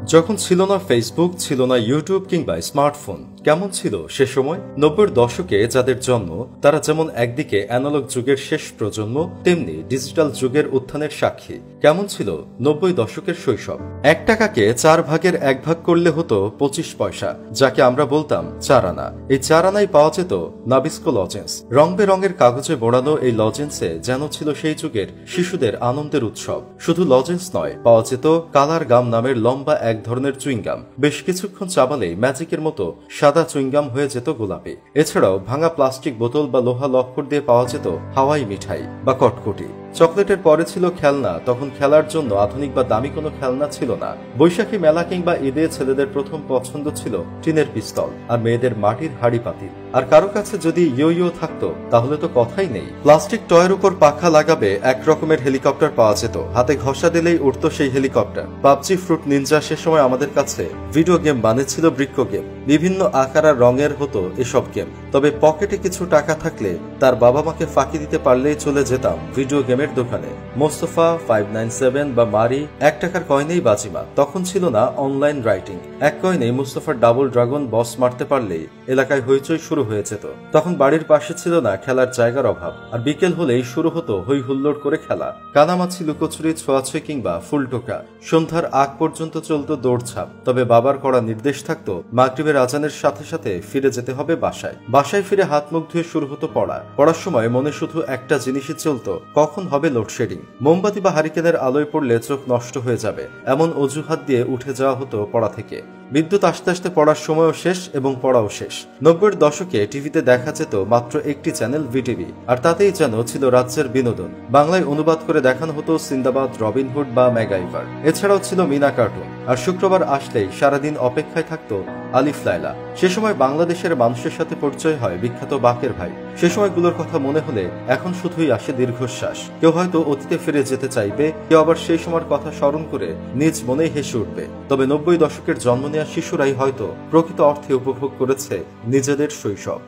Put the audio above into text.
যখন ছিল না ফেসবুক, ছিল না ইউটিউব কিংবা স্মার্টফোন, কেমন ছিল সে সময়? 90-এর দশকে যাদের জন্ম, তারা যেমন একদিকে অ্যানালগ যুগের শেষ প্রজন্ম, তেমনি ডিজিটাল যুগের উত্থানের সাক্ষী। কেমন ছিল 90 দশকের শৈশব? 1 টাকাকে 4 ভাগের 1 ভাগ করলে হতো 25 পয়সা, যাকে আমরা বলতাম 4 আনা। এই 4 আনায় পাওয়া যেত নাবিস্কো লজেন্স। রং বেরঙের কাগজে মোড়ানো এই লজেন্সে যেন ছিল সেই যুগের শিশুদের আনন্দের উৎসব। শুধু লজেন্স নয়, পাওয়া যেত কালার গাম নামের লম্বা এক ধরনের চুইংগাম। বেশ কিছুক্ষণ চাবালেই ম্যাজিকের মতো সাদা চুইংগাম হয়ে যেত গোলাপি। এছাড়াও ভাঙা প্লাস্টিক বোতল বা লোহা লক্কর দিয়ে পাওয়া যেত হাওয়াই মিঠাই বা কটকটি। চকলেটের পরে ছিল খেলনা। তখন খেলার জন্য আধুনিক বা দামি কোনো খেলনা ছিল না। বৈশাখী মেলা কিংবা ঈদে ছেলেদের প্রথম পছন্দ ছিল টিনের পিস্তল, আর মেয়েদের মাটির হাড়ি পাতিল। আর কারো কাছে যদি ইয়ো থাকতো তাহলে তো কথাই নেই। প্লাস্টিক টয়ের উপর পাখা লাগাবে এক রকমের হেলিকপ্টার পাওয়া যেত। হাতে ঘষা দিলেই উঠতো সেই হেলিকপ্টার। পাবজি, ফ্রুট নিনজা সে সময় আমাদের কাছে ভিডিও গেম বানিয়েছিল বৃক্ষ গেম। বিভিন্ন আকার আর রঙের হতো এসব গেম। তবে পকেটে কিছু টাকা থাকলে তার বাবা মাকে ফাঁকি দিতে পারলেই চলে যেতাম ভিডিও গেমের দোকানে। মোস্তফা, 597 বা মারি 1 টাকার কয়েনেই বাজিমা। তখন ছিল না অনলাইন রাইটিং। 1 কয়েনে মুস্তফার ডাবল ড্রাগন বস মারতে পারলেই এলাকায় হইচই শুরু হয়ে যেত। তখন বাড়ির পাশে ছিল না খেলার জায়গার অভাব, আর বিকেল হলেই শুরু হতো হই হুল্লোড় করে খেলা। কানামাছি, লুকোচুরি, ছোঁয়াছুঁই কিংবা ফুল টোকা। সন্ধ্যার আগ পর্যন্ত চলতো দৌড়ঝাঁপ। তবে বাবার কড়া নির্দেশ থাকতো, মাগরিবের আজানের সাথে সাথে ফিরে যেতে হবে বাসায়। বাসায় ফিরে হাত মুখ ধুয়ে শুরু হতো পড়া। পড়ার সময় মনে শুধু একটা জিনিসই চলতো, কখন হবে লোডশেডিং। মোমবাতি বা হারিকেনের আলোয় পড়লে চোখ নষ্ট হয়ে যাবে, এমন অজুহাত দিয়ে উঠে যাওয়া হতো পড়া থেকে। বিদ্যুৎ আসতে আসতে পড়ার সময়ও শেষ এবং পড়াও শেষ। 90-এর দশকে টিভিতে দেখা যেত মাত্র একটি চ্যানেল, ভিটিভি, আর তাতেই যেন ছিল রাজ্যের বিনোদন। বাংলায় অনুবাদ করে দেখানো হতো সিন্দাবাদ, রবিনহুড বা ম্যাগাইভার। এছাড়াও ছিল মিনা কার্টুন। আর শুক্রবার আসলেই সারাদিন অপেক্ষায় থাকতো আলিফ লায়লা। সে সময় বাংলাদেশের মানুষের সাথে পরিচয় হয় বিখ্যাত বাকের ভাই। সে সময়গুলোর কথা মনে হলে এখন শুধুই আসে দীর্ঘশ্বাস। কেউ হয়তো অতীতে ফিরে যেতে চাইবে, কেউ আবার সেই সময়ের কথা স্মরণ করে নিজ মনেই হেসে উঠবে। তবে 90 দশকের জন্ম নেওয়া শিশুরাই হয়তো প্রকৃত অর্থে উপভোগ করেছে নিজেদের শৈশব।